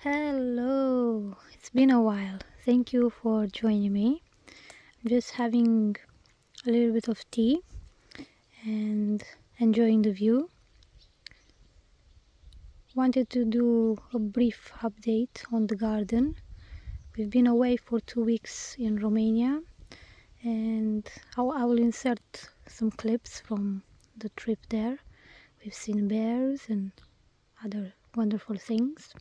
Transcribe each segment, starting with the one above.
Hello, it's been a while. Thank you for joining me. I'm just having a little bit of tea and enjoying the view. Wanted to do a brief update on the garden. We've been away for 2 weeks in Romania, and I will insert some clips from the trip there. We've seen bears and other wonderful things.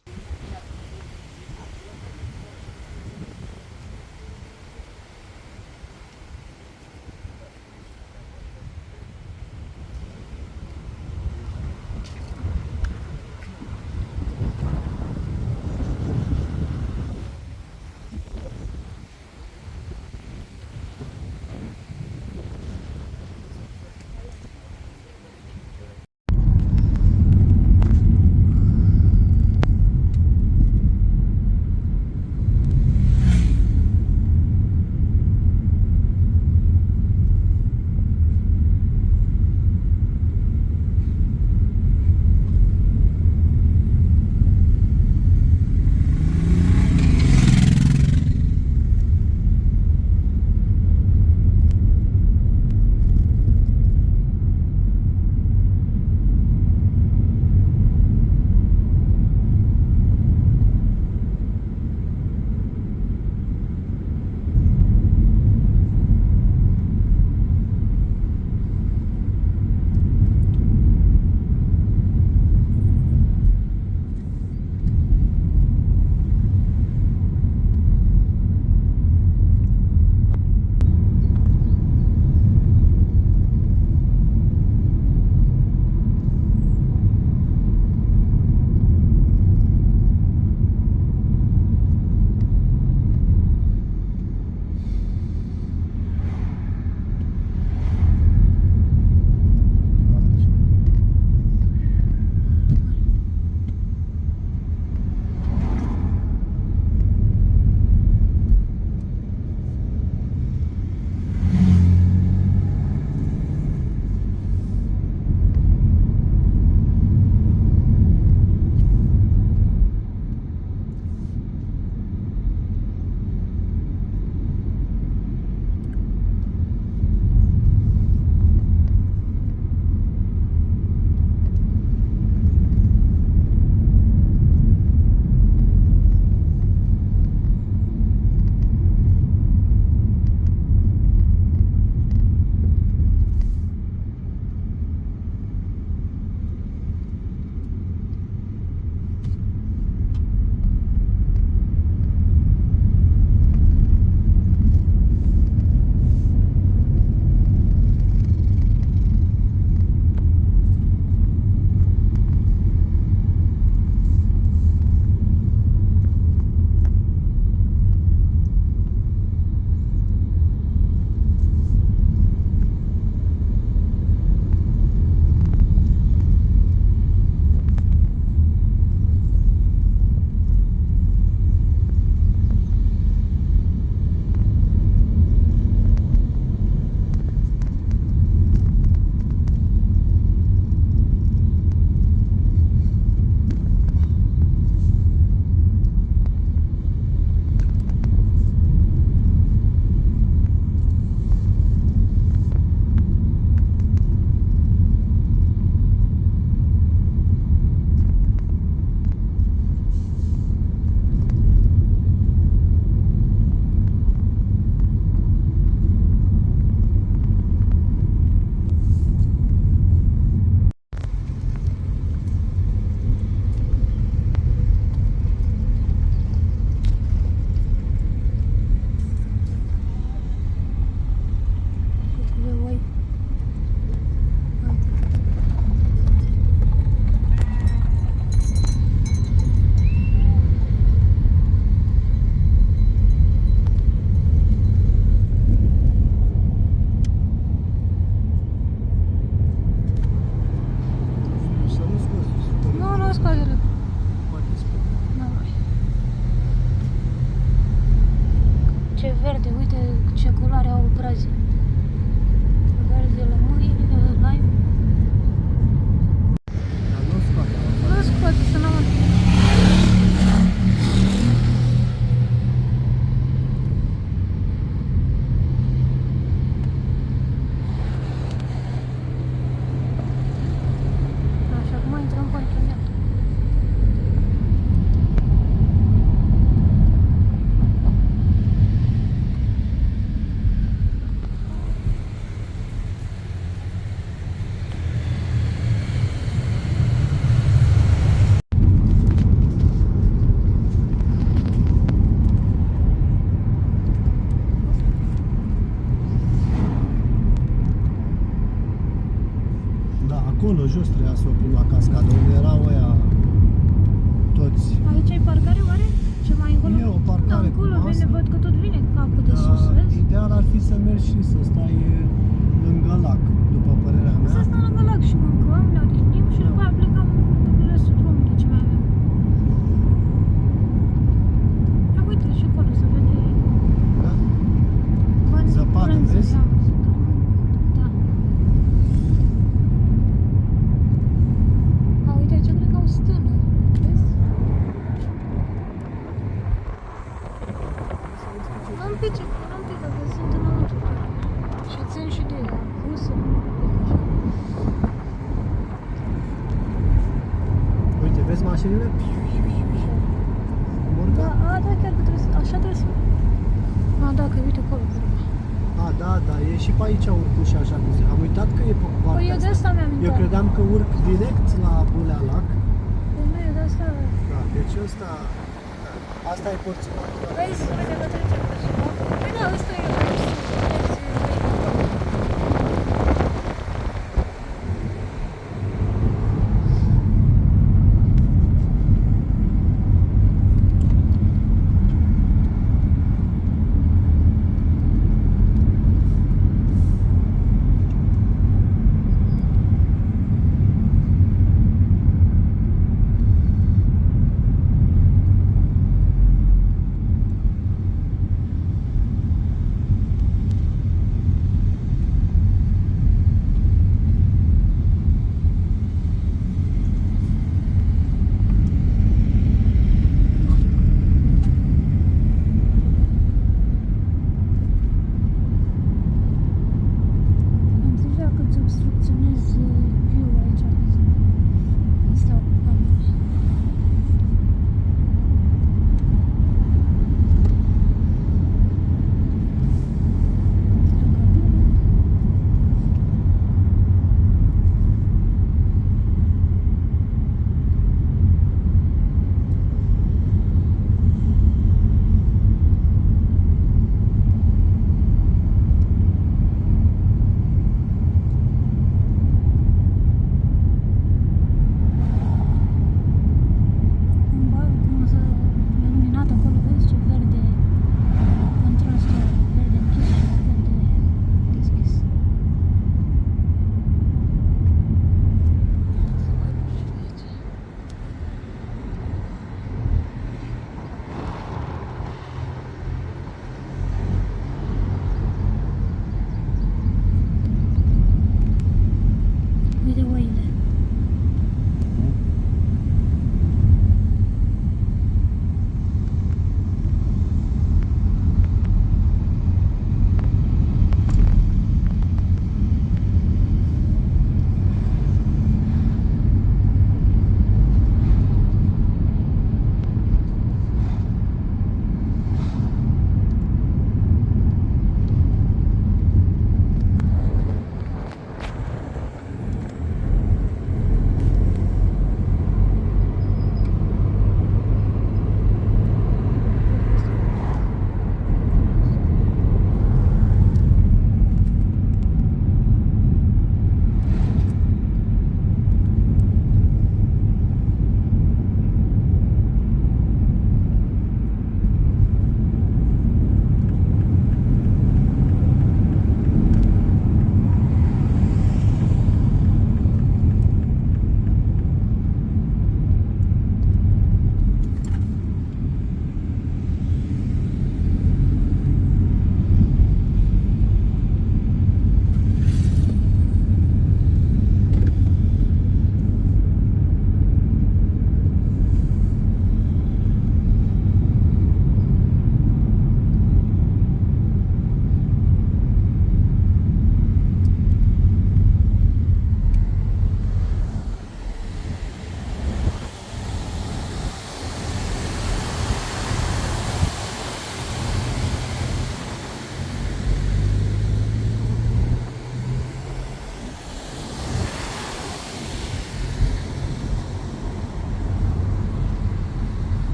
vrea să oprim la cascadă, unde erau ăia toți. Aici ai parcare oare? Ce mai încolo? E o parcare Da, încolo cu masă. vine, văd că tot vine capul de sus, vezi? Ideal ar fi să mergi și să stai lângă lac, după părerea mea. Să stăm lângă lac și mâncăm, ne odihnim și după aia plecăm pe restul drumului ce mai avem. Ia uite și acolo se vede Da? Zăpadă, brânză, vezi? ia, da. A, uite aici cred că au stână, vezi? Un pic, dacă sunt înăuntru. Și țin și de rusă. Uite, vezi mașinile? Da, a, da, chiar că trebuie să, așa trebuie să... A, da, că uite acolo. A, da, e și pe aici urcuși așa cum se. Am uitat că e pe partea Păi eu de asta mi-am Eu uitat. credeam că urc direct la Bulea Lac. Păi nu, eu de asta... Da, deci asta e porția. Vezi, uite că trece pe sus. Păi da, ăsta e...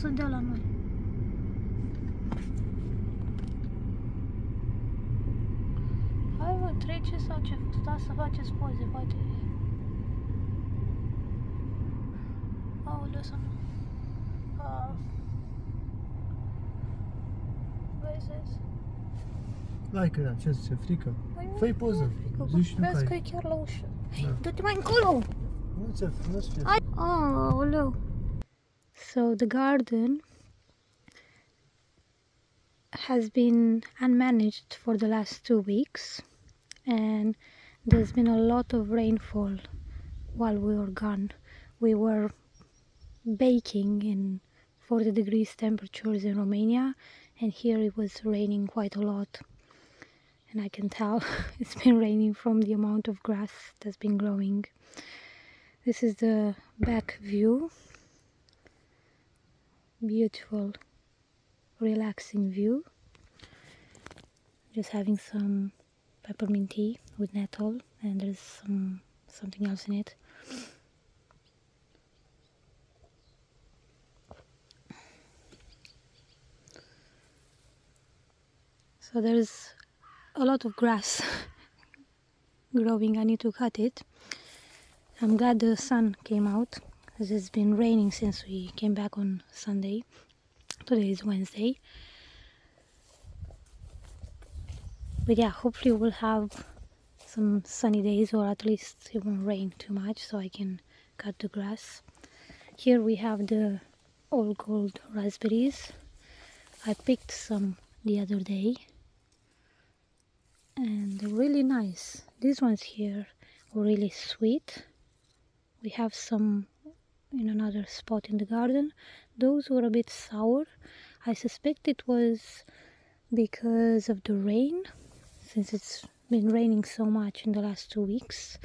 să dea la noi. Hai mă, trece sau ce? Stați să faceți poze, poate. Aoleu, să nu. Vezi? Hai că ce ți-e frică? Fă-i poză. Zici tu Vezi că că e chiar la ușă. Du-te mai încolo! nu ți-e frică. Aoleu! So the garden has been unmanaged for the last 2 weeks, and there's been a lot of rainfall while we were gone. We were baking in 40 degrees temperatures in Romania, and here it was raining quite a lot, and I can tell it's been raining from the amount of grass that's been growing. This is the back view. Beautiful, relaxing view. Just having some peppermint tea with nettle, and there's something else in it. So there's a lot of grass growing. I need to cut it. I'm glad the sun came out, as it's been raining since we came back on Sunday. Today is Wednesday. But yeah, hopefully we'll have some sunny days, or at least it won't rain too much, so I can cut the grass. Here we have the all gold raspberries. I picked some the other day, and they're really nice. These ones here were really sweet. We have some in another spot in the garden. Those were a bit sour. I suspect it was because of the rain, since it's been raining so much in the last 2 weeks.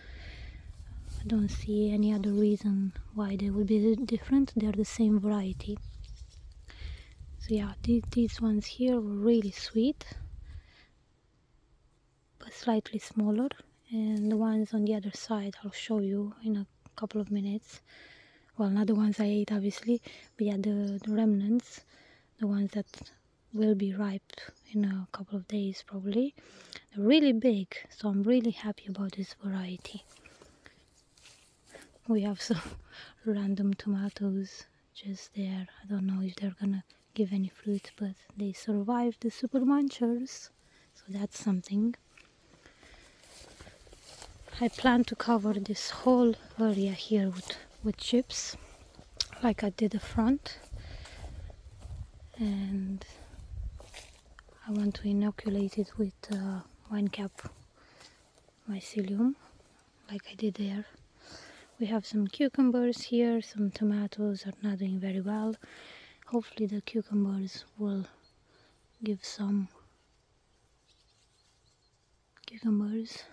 I don't see any other reason why they would be different. They're the same variety. So yeah, these ones here were really sweet, but slightly smaller. And the ones on the other side I'll show you in a couple of minutes. Well, not the ones I ate obviously, but yeah, the remnants, the ones that will be ripe in a couple of days probably. They're really big, so I'm really happy about this variety. We have some random tomatoes just there. I don't know if they're gonna give any fruit, but they survived the super munchers, so that's something. I plan to cover this whole area here with chips, like I did the front, and I want to inoculate it with wine cap mycelium, like I did there. We have some cucumbers here. Some tomatoes are not doing very well. Hopefully the cucumbers will give some cucumbers.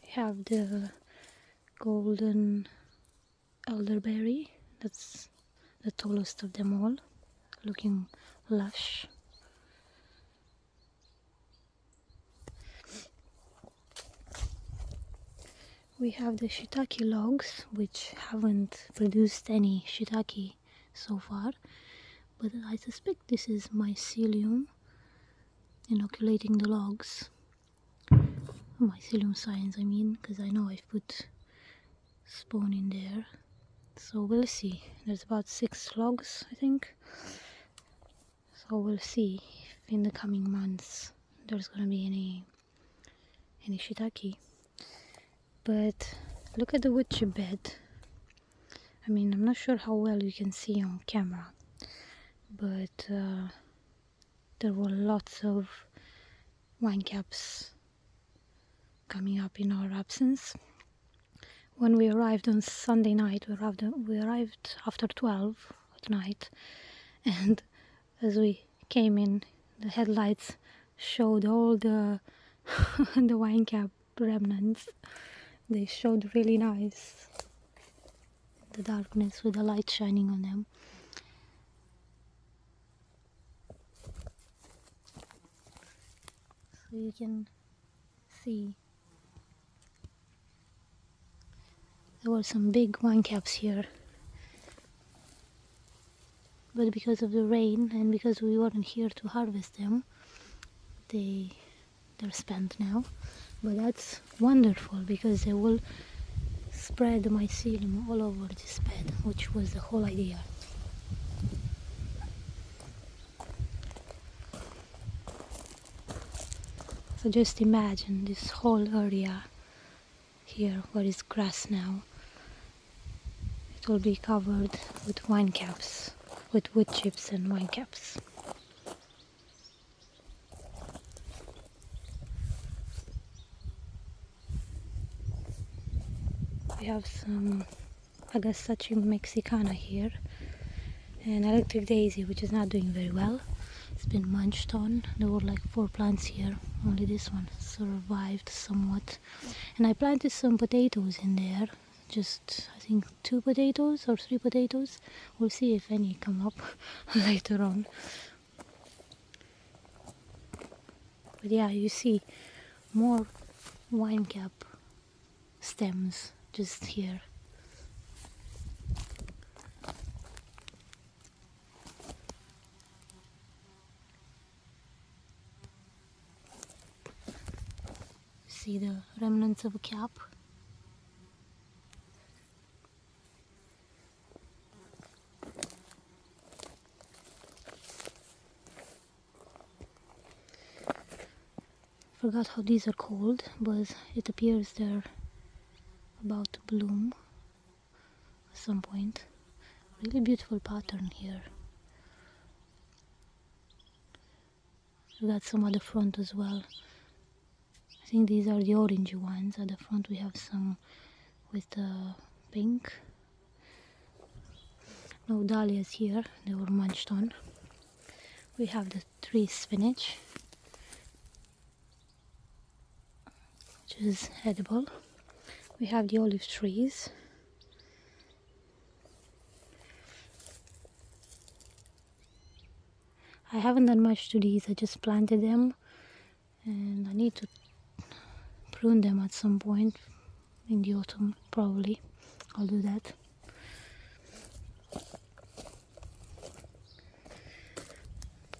We have the golden elderberry. That's the tallest of them all, looking lush. We have the shiitake logs, which haven't produced any shiitake so far, but I suspect this is mycelium inoculating the logs. Mycelium science, I mean, because I know I've put spawn in there. So we'll see. There's about 6 logs, I think. So we'll see if in the coming months there's gonna be any shiitake. But look at the wood chip bed. I mean, I'm not sure how well you can see on camera, but there were lots of wine caps coming up in our absence. When we arrived on Sunday night, we arrived after 12 at night, and as we came in, the headlights showed all the the wine cap remnants. They showed really nice, the darkness with the light shining on them. So you can see there were some big wine caps here. but because of the rain and because we weren't here to harvest them, they're spent now. But that's wonderful because they will spread the mycelium all over this bed, which was the whole idea. So just imagine this whole area here where is grass now. It will be covered with wine caps, with wood chips and wine caps. We have some Agastache mexicana here, and electric daisy, which is not doing very well. It's been munched on. There were like 4 plants here, only this one survived somewhat. And I planted some potatoes in there, just I think 2 potatoes or 3 potatoes. We'll see if any come up later on. But yeah, you see more wine cap stems just here. See the remnants of a cap. Forgot how these are called, but it appears they're about to bloom at some point. Really beautiful pattern here. We got some at the front as well. I think these are the orangey ones. At the front we have some with the pink. No dahlias here, they were munched on. We have the tree spinach, which is edible. We have the olive trees. I haven't done much to these, I just planted them, and I need to prune them at some point in the autumn, probably. I'll do that.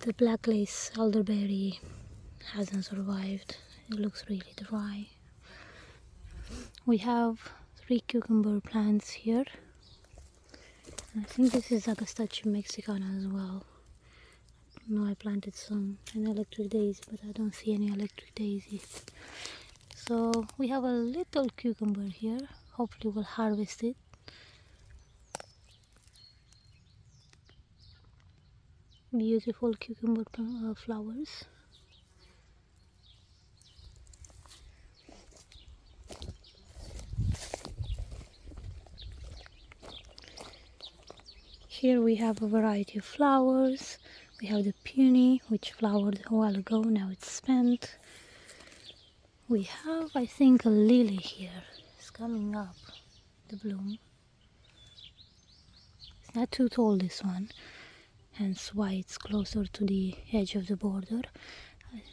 The black lace elderberry hasn't survived. It looks really dry. We have 3 cucumber plants here. I think this is Agastache mexicana as well. No, I planted some an electric daisy, but I don't see any electric daisies. So we have a little cucumber here. Hopefully we'll harvest it. Beautiful cucumber flowers. Here we have a variety of flowers. We have the peony, which flowered a while ago, now it's spent. We have, I think, a lily here. It's coming up, the bloom. It's not too tall, this one, hence why it's closer to the edge of the border.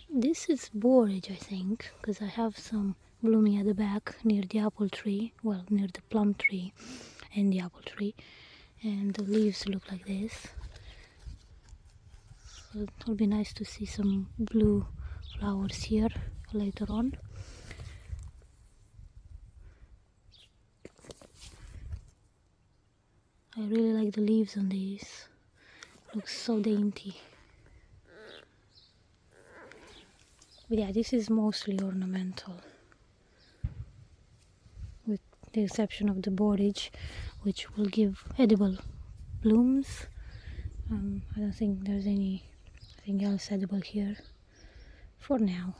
This is borage, I think, because I have some blooming at the back near the apple tree, well, near the plum tree and the apple tree, and the leaves look like this. So it will be nice to see some blue flowers here later on. I really like the leaves on these. Looks so dainty. But yeah, this is mostly ornamental, with the exception of the borage, which will give edible blooms. I don't think there's anything else edible here for now.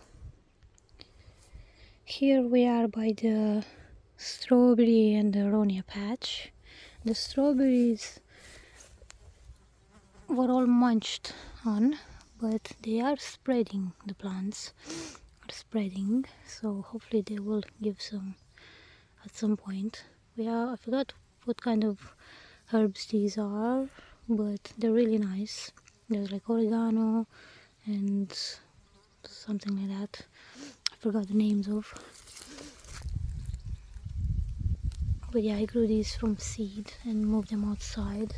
Here we are by the strawberry and the aronia patch. The strawberries were all munched on, but they are spreading, the plants are spreading, so hopefully they will give some at some point. I forgot what kind of herbs these are, but they're really nice. There's like oregano and something like that. I forgot the names of. But yeah, I grew these from seed and moved them outside.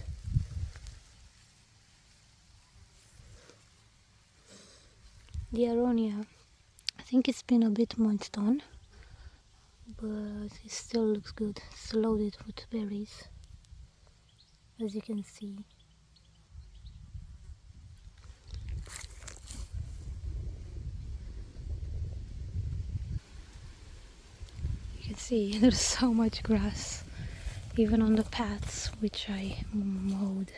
The aronia, I think it's been a bit munched on, but it still looks good. It's loaded with berries, as you can see. You can see there's so much grass, even on the paths which I mowed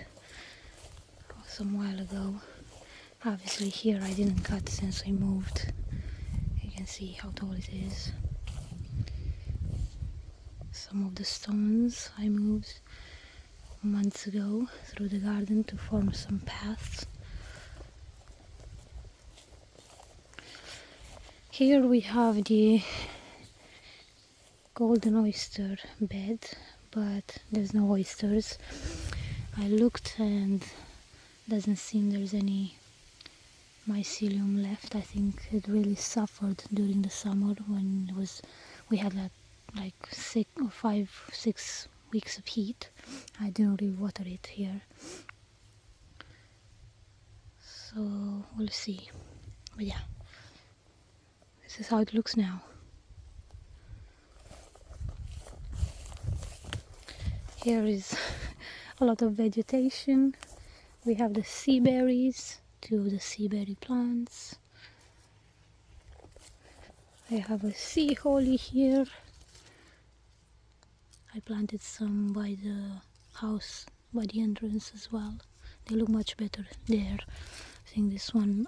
some while ago. Obviously here I didn't cut since I moved. You can see how tall it is. Some of the stones I moved months ago through the garden to form some paths. Here we have the golden oyster bed, but there's no oysters. I looked and doesn't seem there's any mycelium left. I think it really suffered during the summer when we had like 6 weeks of heat. I didn't really water it here, so we'll see. But yeah, this is how it looks now. Here is a lot of vegetation. We have the sea berries, 2 of the sea berry plants. I have a sea holly here. I planted some by the house, by the entrance as well. They look much better there. I think this one,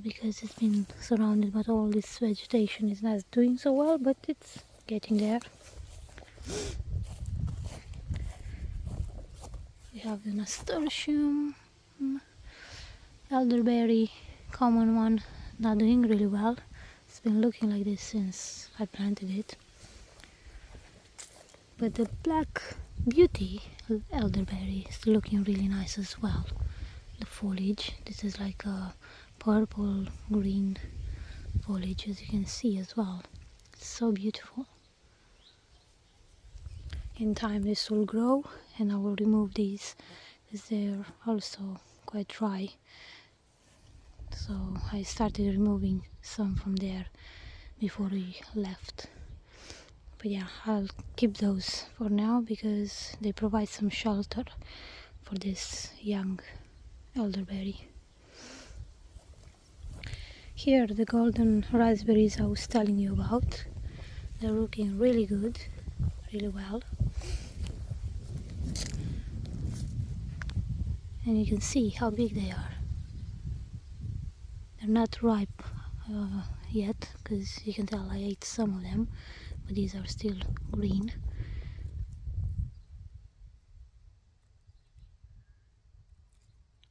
because it's been surrounded by all this vegetation, is not doing so well, but it's getting there. We have the nasturtium, elderberry, common one, not doing really well. It's been looking like this since I planted it. But the black beauty elderberry is looking really nice as well. The foliage, this is like a purple green foliage, as you can see as well. It's so beautiful. In time this will grow and I will remove these because they're also quite dry. So I started removing some from there before we left. But yeah, I'll keep those for now because they provide some shelter for this young elderberry. Here the golden raspberries I was telling you about. They're looking really good, really well. And you can see how big they are. They're not ripe yet, because you can tell I ate some of them, but these are still green.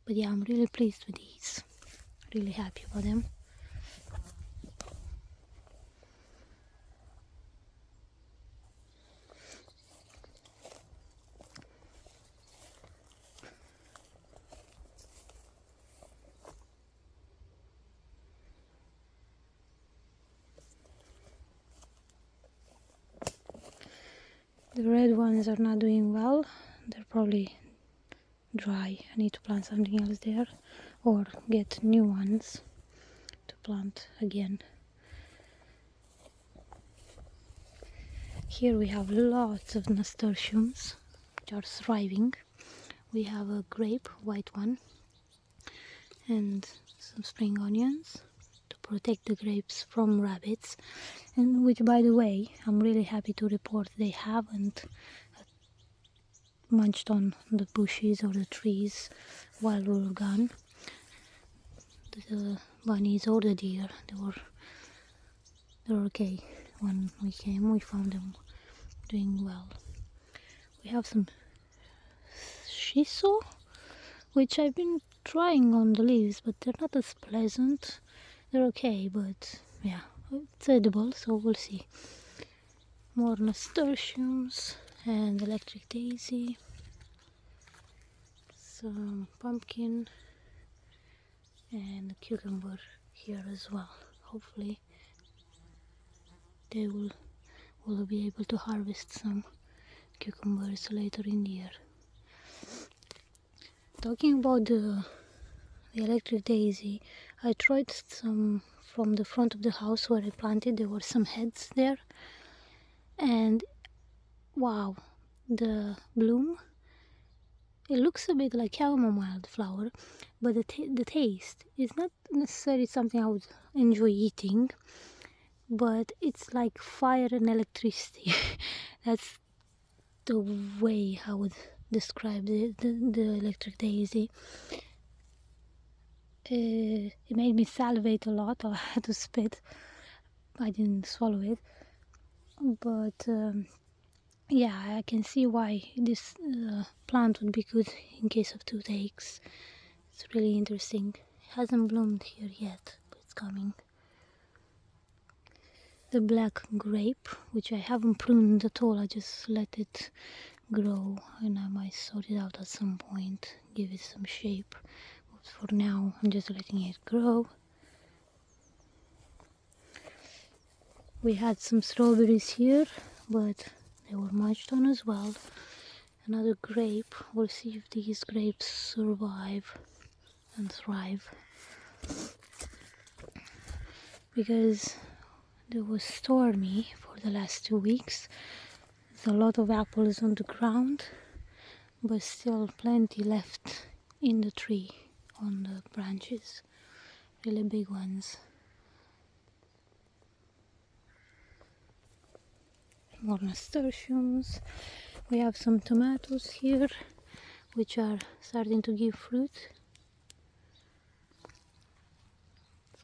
But yeah, I'm really pleased with these. Really happy about them. The red ones are not doing well. They're probably dry. I need to plant something else there or get new ones to plant again. Here we have lots of nasturtiums which are thriving. We have a grape, white one, and some spring onions to protect the grapes from rabbits, and which, by the way, I'm really happy to report they haven't munched on the bushes or the trees while we were gone. The bunnies or the deer, they were okay when we came. We found them doing well. We have some shiso, which I've been trying on the leaves, but they're not as pleasant. They're okay, but yeah, it's edible, so we'll see. More nasturtiums and electric daisy, some pumpkin and a cucumber here as well. Hopefully they will be able to harvest some cucumbers later in the year. Talking about the electric daisy, I tried some from the front of the house where I planted. There were some heads there, and wow, the bloom, it looks a bit like chamomile flower, but the taste is not necessarily something I would enjoy eating, but it's like fire and electricity. That's the way I would describe the electric daisy. It made me salivate a lot. I had to spit. I didn't swallow it, but yeah, I can see why this plant would be good in case of toothaches. It's really interesting. It hasn't bloomed here yet, but it's coming. The black grape, which I haven't pruned at all, I just let it grow, and I might sort it out at some point, give it some shape. But for now, I'm just letting it grow. We had some strawberries here, but they were munched on as well. Another grape. We'll see if these grapes survive and thrive, because it was stormy for the last 2 weeks. There's a lot of apples on the ground, but still plenty left in the tree on the branches, really big ones. More nasturtiums. We have some tomatoes here which are starting to give fruit.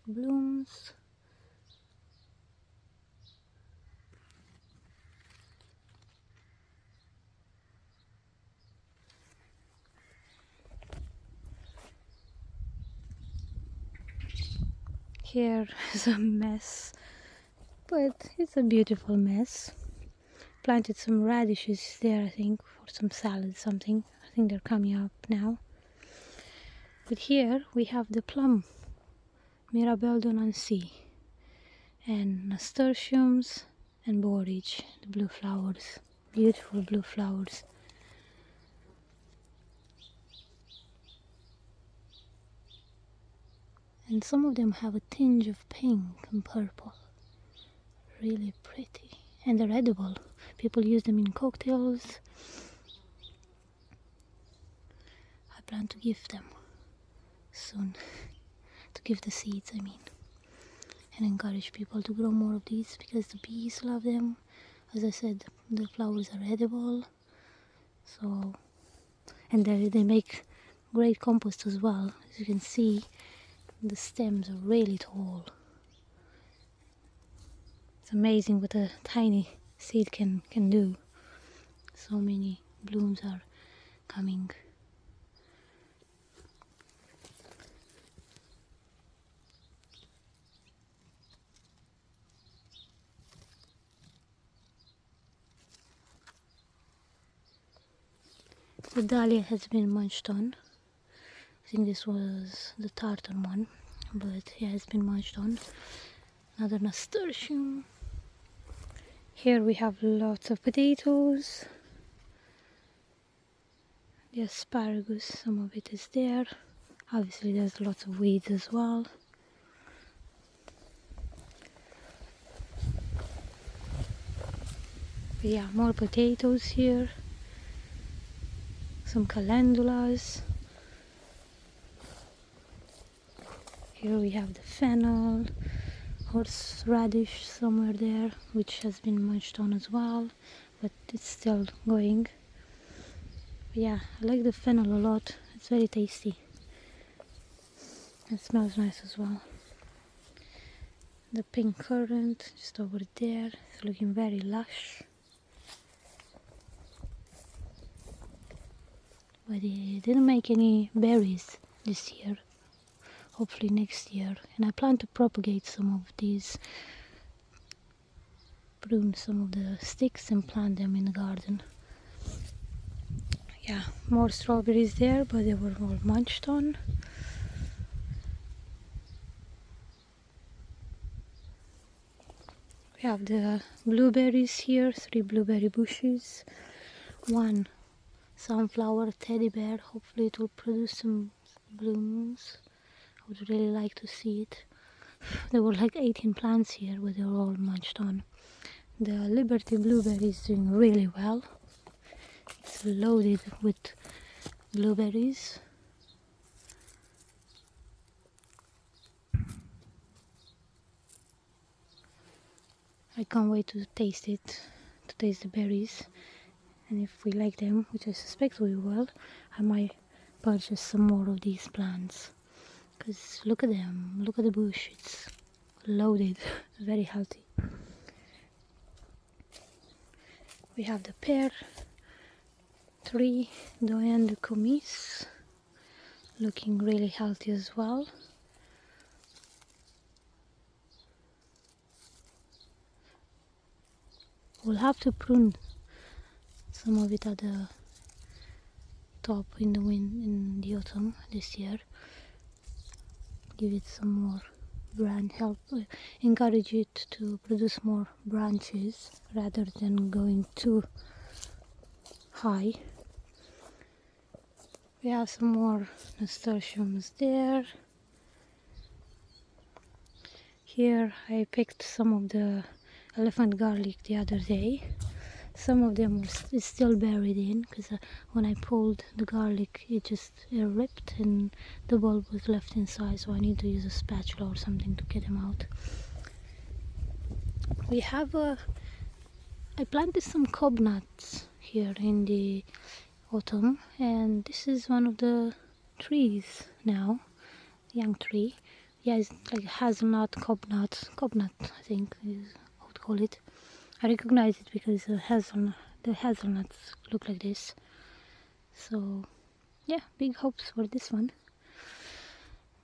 Blooms. Here is a mess, but it's a beautiful mess. Planted some radishes there, I think, for some salad, something. I think they're coming up now. But here we have the plum, Mirabelle de Nancy, and nasturtiums and borage, the blue flowers, beautiful blue flowers. And some of them have a tinge of pink and purple, really pretty, and they're edible. People use them in cocktails. I plan to give them soon, to give the seeds, I mean, and encourage people to grow more of these because the bees love them. As I said, the flowers are edible, so, and they make great compost as well. As you can see, the stems are really tall. It's amazing what a tiny seed can do. So many blooms are coming. The dahlia has been munched on. I think this was the tartan one, but yeah, it's been munched on. Another nasturtium. Here we have lots of potatoes. The asparagus, some of it is there. Obviously there's lots of weeds as well. But yeah, more potatoes here. Some calendulas. Here we have the fennel, horseradish somewhere there, which has been munched on as well, but it's still going. But yeah, I like the fennel a lot. It's very tasty. It smells nice as well. The pink currant just over there, it's looking very lush. But it didn't make any berries this year. Hopefully next year. And I plan to propagate some of these, prune some of the sticks and plant them in the garden. Yeah, more strawberries there, but they were all munched on. We have the blueberries here, 3 blueberry bushes. One sunflower teddy bear. Hopefully it will produce some blooms. I would really like to see it. There were like 18 plants here, but they were all munched on. The Liberty blueberry is doing really well. It's loaded with blueberries. I can't wait to taste it, to taste the berries. And if we like them, which I suspect we will, I might purchase some more of these plants. Because look at them, look at the bush, it's loaded, very healthy. We have the pear tree, Doyen de Comis, looking really healthy as well. We'll have to prune some of it at the top in the autumn this year. Give it some more encourage it to produce more branches rather than going too high. We have some more nasturtiums there. Here I picked some of the elephant garlic the other day. Some of them is still buried in, because when I pulled the garlic it just ripped and the bulb was left inside, so I need to use a spatula or something to get them out. We have I planted some cob nuts here in the autumn, and this is one of the trees now, young tree. Yeah, it's like hazelnut, cob nut I think is I would call it. I recognize it because the hazelnuts look like this. So yeah, big hopes for this one.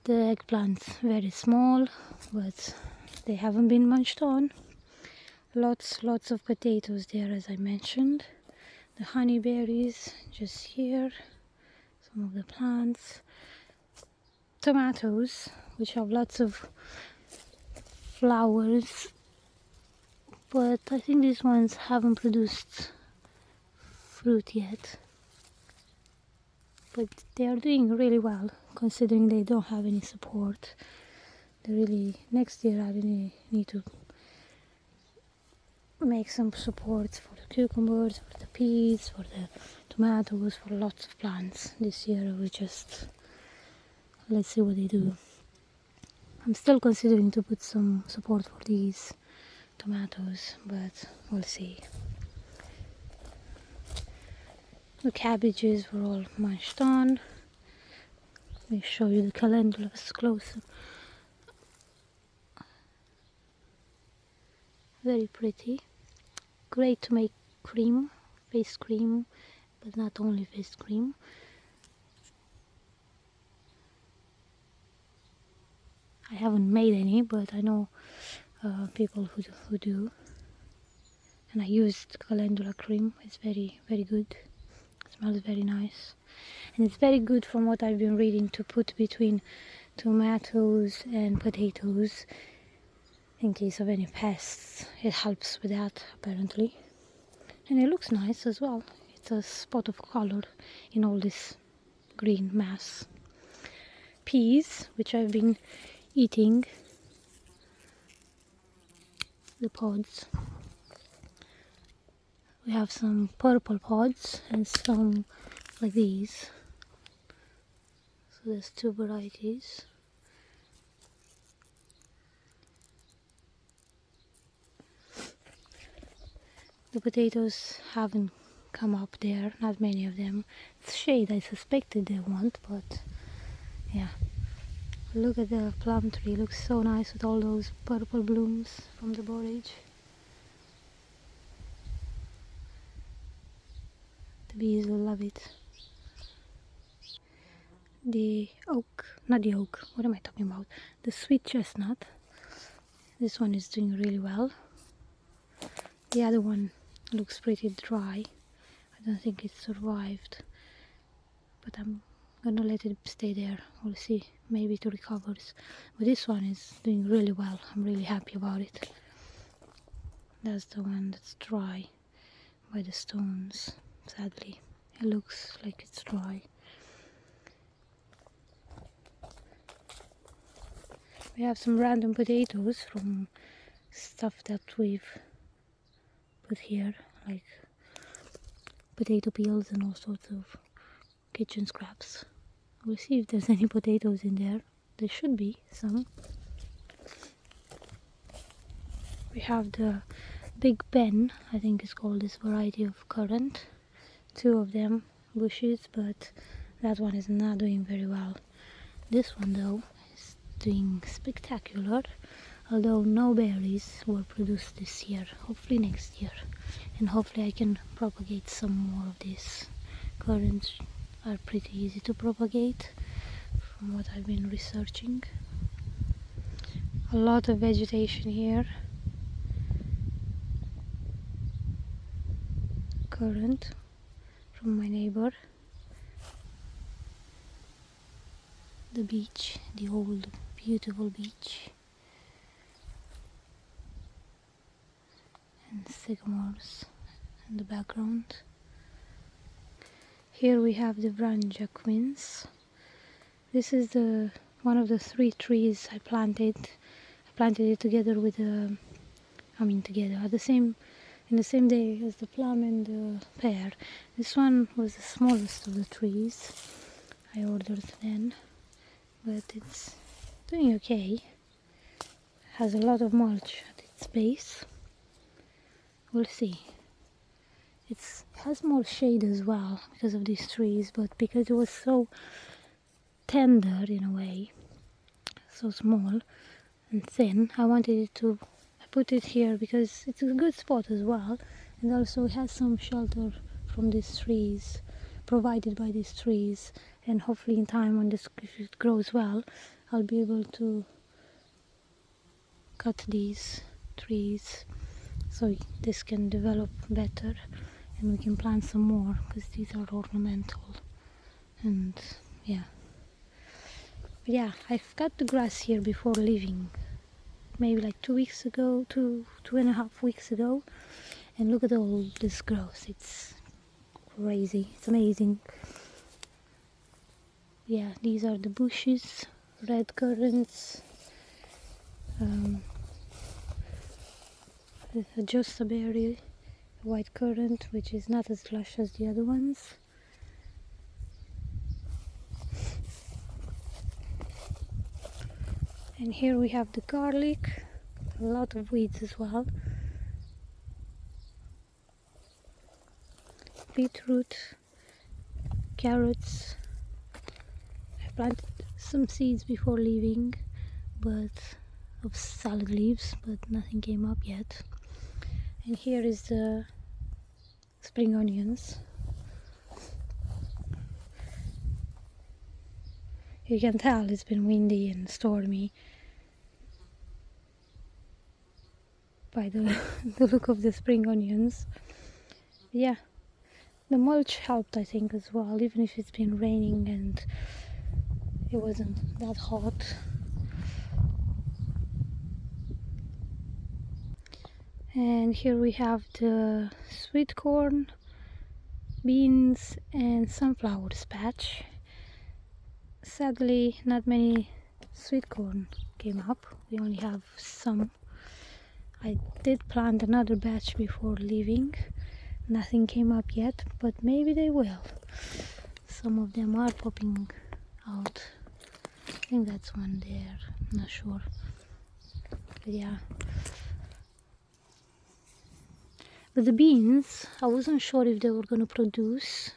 The eggplants very small, but they haven't been munched on. Lots of potatoes there, as I mentioned. The honeyberries just here. Some of the plants. Tomatoes, which have lots of flowers, but I think these ones haven't produced fruit yet. But they are doing really well, considering they don't have any support. Next year I really need to make some supports for the cucumbers, for the peas, for the tomatoes, for lots of plants. This year we just, let's see what they do. I'm still considering to put some support for these tomatoes, but we'll see. The cabbages were all munched on. Let me show you the calendulas closer. Very pretty. Great to make cream, face cream, but not only face cream. I haven't made any, but I know people who do. And I used calendula cream. It's very good. It smells very nice. And it's very good, from what I've been reading, to put between tomatoes and potatoes in case of any pests. It helps with that, apparently. And it looks nice as well. It's a spot of color in all this green mass. Peas, which I've been eating, the pods. We have some purple pods and some like these. So there's two varieties. The potatoes haven't come up there, not many of them. It's shade, I suspected they won't, but yeah. Look at the plum tree, looks so nice with all those purple blooms from the borage. The bees will love it. The what am I talking about? The sweet chestnut. This one is doing really well. The other one looks pretty dry. I don't think it survived, but I'm gonna let it stay there. We'll see, maybe it recovers. But this one is doing really well. I'm really happy about it. That's the one that's dry by the stones, sadly. It looks like it's dry. We have some random potatoes from stuff that we've put here, like potato peels and all sorts of kitchen scraps. We'll see if there's any potatoes in there. There should be some. We have the Big Ben, I think it's called, this variety of currant. 2 of them bushes, but that one is not doing very well. This one though is doing spectacular, although no berries were produced this year. Hopefully next year, and hopefully I can propagate some more of these. Currants are pretty easy to propagate from what I've been researching. A lot of vegetation here. Currant from my neighbor. The beach, the old beautiful beach, and sycamores in the background. Here we have the Vranja quince. This is the one of the 3 trees I planted. I planted it together with the, together at the same in the same day as the plum and the pear. This one was the smallest of the trees I ordered then, but it's doing okay. Has a lot of mulch at its base. We'll see. It has more shade as well because of these trees, but because it was so tender in a way, so small and thin, I put it here because it's a good spot as well, and also it has some shelter from these trees, provided by these trees, and hopefully in time when if it grows well, I'll be able to cut these trees so this can develop better and we can plant some more, because these are ornamental. And yeah, I've cut the grass here before leaving, maybe like 2 weeks ago, 2.5 weeks ago, and look at all this growth. It's crazy, it's amazing. Yeah, these are the bushes, red currants, a josta berry, white currant, which is not as lush as the other ones. And here we have the garlic, a lot of weeds as well. Beetroot, carrots. I planted some seeds before leaving, but of salad leaves, but nothing came up yet. And here is the spring onions. You can tell it's been windy and stormy by the look of the spring onions. Yeah, the mulch helped I think as well, even if it's been raining and it wasn't that hot. And here we have the sweet corn, beans and sunflowers patch. Sadly, not many sweet corn came up. We only have some. I did plant another batch before leaving. Nothing came up yet, but maybe they will. Some of them are popping out. I think that's one there. I'm not sure. But yeah. But the beans, I wasn't sure if they were going to produce,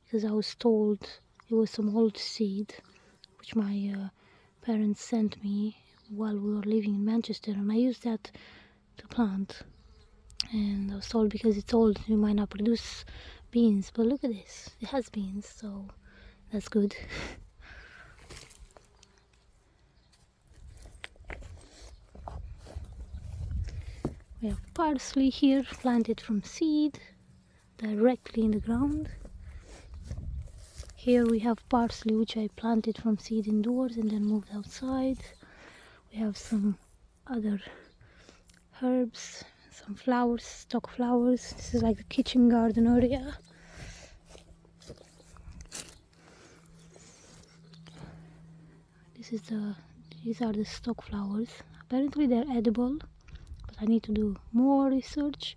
because I was told it was some old seed which my parents sent me while we were living in Manchester, and I used that to plant. And I was told because it's old it might not produce beans, but look at this, it has beans, so that's good. We have parsley here, planted from seed, directly in the ground. Here we have parsley which I planted from seed indoors and then moved outside. We have some other herbs, some flowers, stock flowers. This is like the kitchen garden area. these are the stock flowers. Apparently they're edible, but I need to do more research,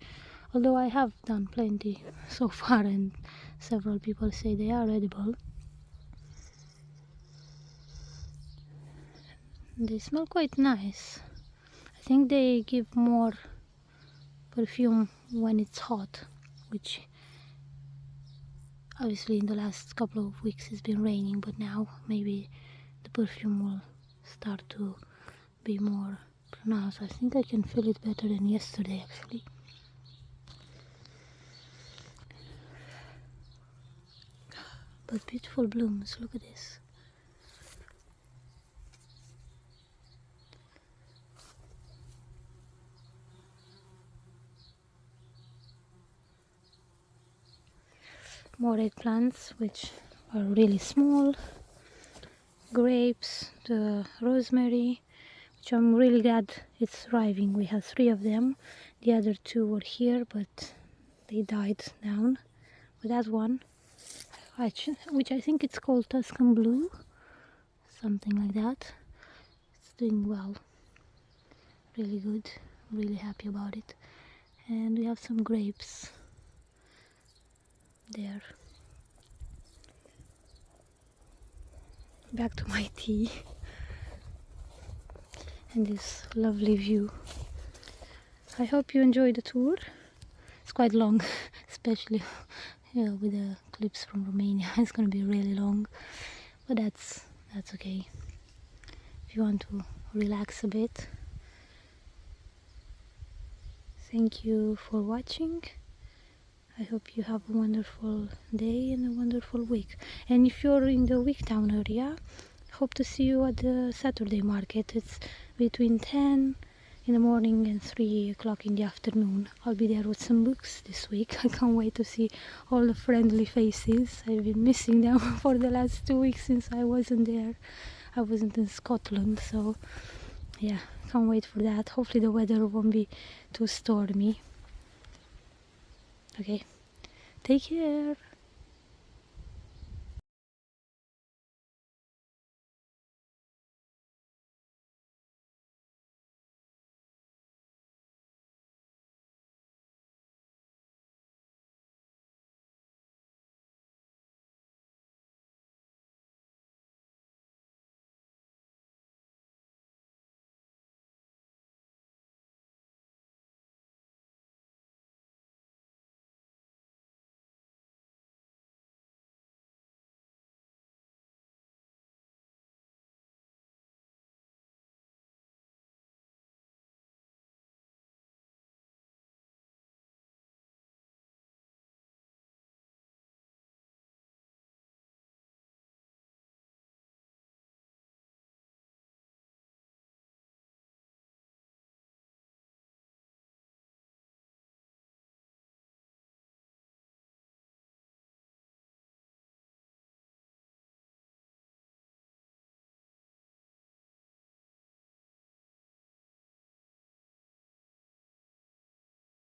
although I have done plenty so far and several people say they are edible. They smell quite nice. I think they give more perfume when it's hot, which obviously in the last couple of weeks it's been raining, but now maybe the perfume will start to be more pronounced. I think I can feel it better than yesterday actually. But beautiful blooms, look at this. More eggplants, which are really small. Grapes, the rosemary, which I'm really glad it's thriving. We have 3 of them. The other 2 were here, but they died down. But that one, which I think it's called Tuscan Blue, something like that. It's doing well, really good. I'm really happy about it. And we have some grapes there. Back to my tea and this lovely view. I hope you enjoyed the tour. It's quite long, especially with the clips from Romania. It's gonna be really long, but that's okay. If you want to relax a bit. Thank you for watching. I hope you have a wonderful day and a wonderful week. And if you're in the Wicktown area, hope to see you at the Saturday market. It's between 10 in the morning and 3 o'clock in the afternoon. I'll be there with some books this week. I can't wait to see all the friendly faces. I've been missing them for the last 2 weeks since I wasn't there. I wasn't in Scotland, so yeah, can't wait for that. Hopefully the weather won't be too stormy. Okay, take care.